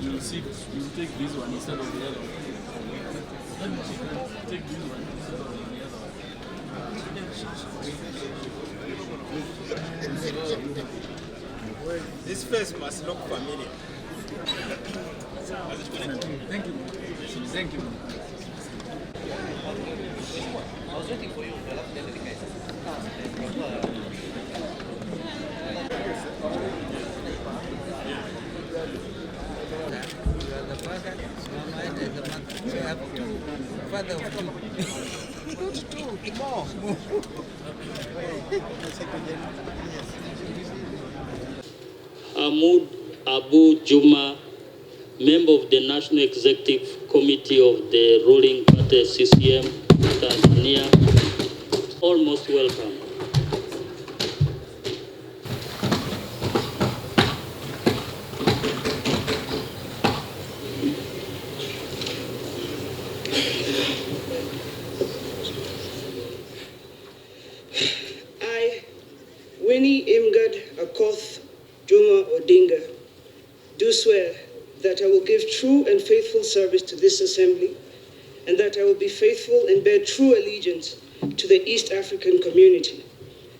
You take this one instead of the other one. Take this one instead of the other one. This face must look familiar. Thank you. Thank you. I was waiting for you. Father of two. Not two, more. Ahmud Abu Juma, member of the National Executive Committee of the ruling party CCM Tanzania. Almost welcome. I, Winnie Odinga, do swear that I will give true and faithful service to this assembly, and that I will be faithful and bear true allegiance to the East African community,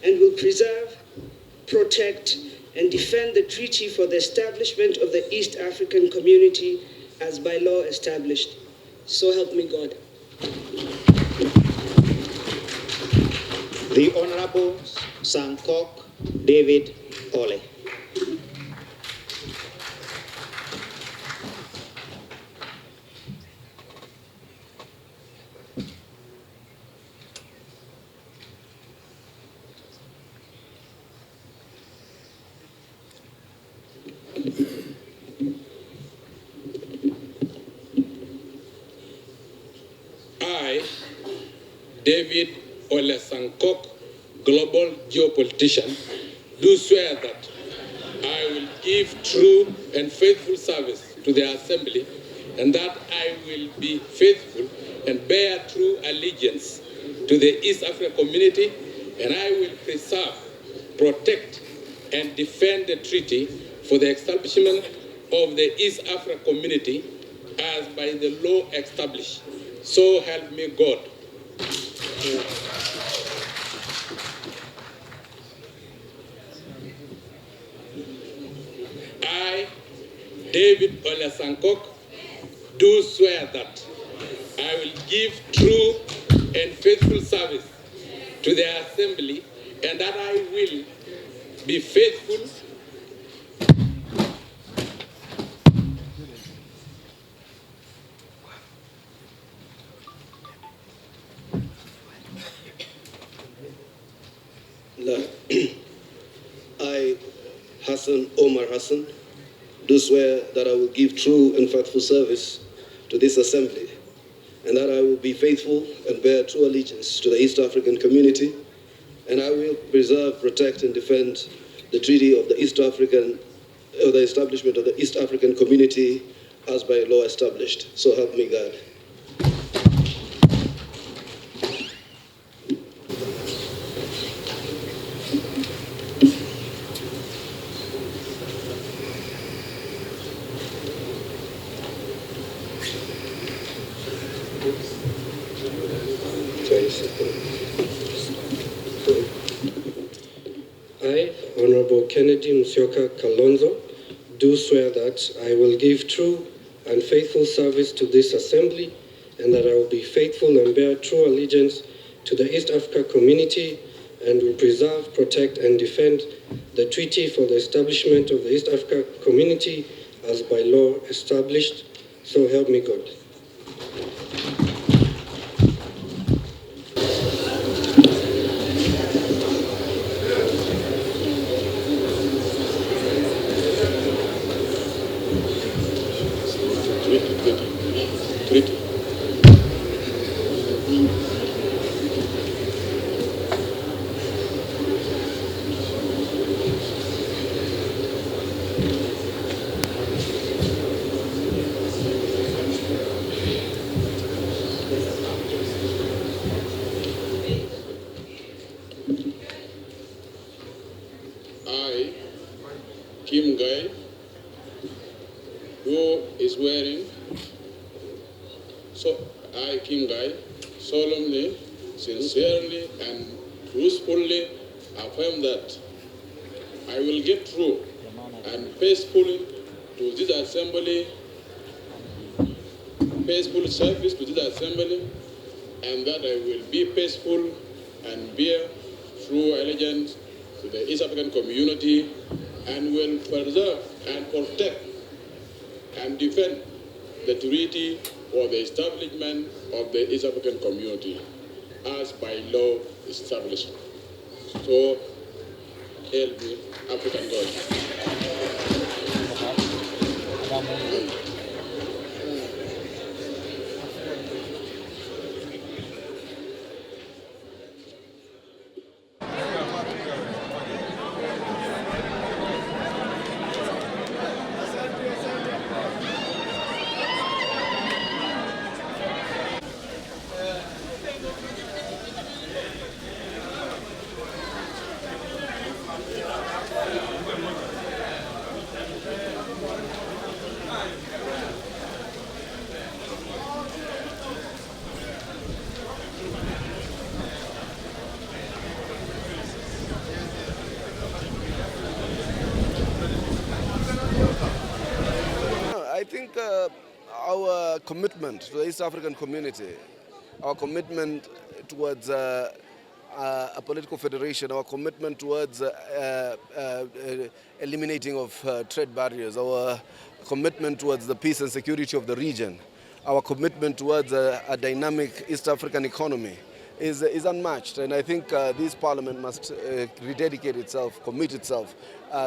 and will preserve, protect, and defend the treaty for the establishment of the East African community as by law established. So help me God. The Honorable Sankok David Ole. I, David Ole Sankok, global geopolitician, do swear that I will give true and faithful service to the Assembly, and that I will be faithful and bear true allegiance to the East African community, and I will preserve, protect, and defend the treaty for the establishment of the East African community as by the law established. So help me God. I, David Ole Sankok, do swear that I will give true and faithful service to the Assembly, and that I will be faithful I, Hassan Omar Hassan, do swear that I will give true and faithful service to this Assembly, and that I will be faithful and bear true allegiance to the East African community, and I will preserve, protect, and defend the treaty of the the establishment of the East African community as by law established. So help me God. I, Honorable Kennedy Musyoka Kalonzo, do swear that I will give true and faithful service to this Assembly, and that I will be faithful and bear true allegiance to the East Africa community, and will preserve, protect, and defend the treaty for the establishment of the East Africa community as by law established. So help me God. I, Kim Guy, who is wearing, I, Kim Guy, solemnly, sincerely, and truthfully affirm that I will give true and faithfully to this Assembly, faithful service to this Assembly, and that I will be faithful and bear true allegiance to the East African community, and will preserve and protect and defend the treaty for the establishment of the East African community as by law established. So help me, African God. I think our commitment to the East African community, our commitment towards a political federation, our commitment towards eliminating of trade barriers, our commitment towards the peace and security of the region, our commitment towards a dynamic East African economy is unmatched. And I think this parliament must rededicate itself, commit itself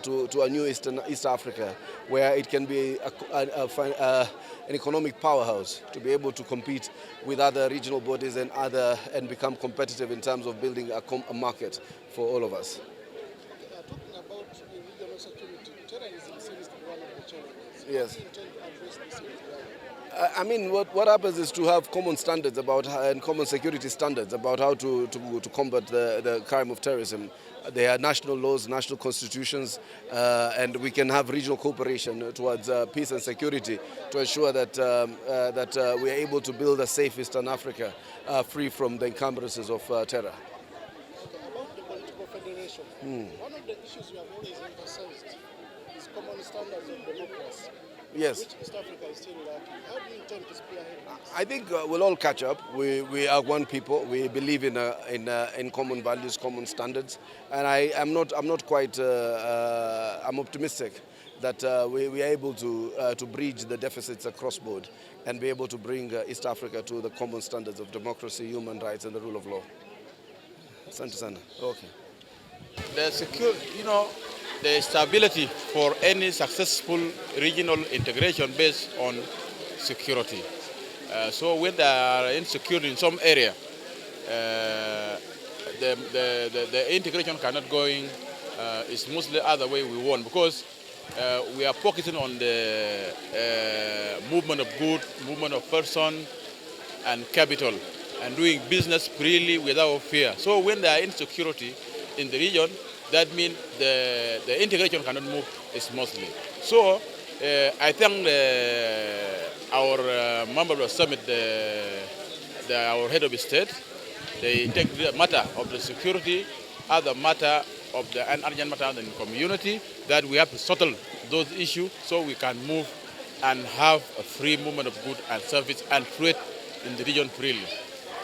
to a new East Africa, where it can be an economic powerhouse to be able to compete with other regional bodies and become competitive in terms of building a market for all of us. Talking about regional security, terrorism seems to be one of the challenges. Yes. How do you intend to address this issue? I mean, what happens is to have common standards and common security standards about how to combat the crime of terrorism. There are national laws, national constitutions, and we can have regional cooperation towards peace and security to ensure that we are able to build a safe Eastern Africa free from the encumbrances of terror. Okay, about the political federation, one of the issues you have always emphasized is common standards of democracy. Yes. Which East Africa is still lacking. How do you intend to spearhead this? I think we'll all catch up. We are one people. We believe in common values, common standards, and I'm optimistic that we are able to bridge the deficits across board and be able to bring East Africa to the common standards of democracy, human rights, and the rule of law. Asante sana. Okay. The stability for any successful regional integration based on security. So when they are insecure in some area, the integration cannot go in. It's mostly other way we want, because we are focusing on the movement of goods, movement of person and capital, and doing business freely without fear. So when there are insecurity in the region, that means the integration cannot move smoothly. So I thank our member of the summit, our head of state, They take the matter of the security, other matter of the urgent matter in the community, that we have to settle those issues so we can move and have a free movement of goods and service and trade in the region freely.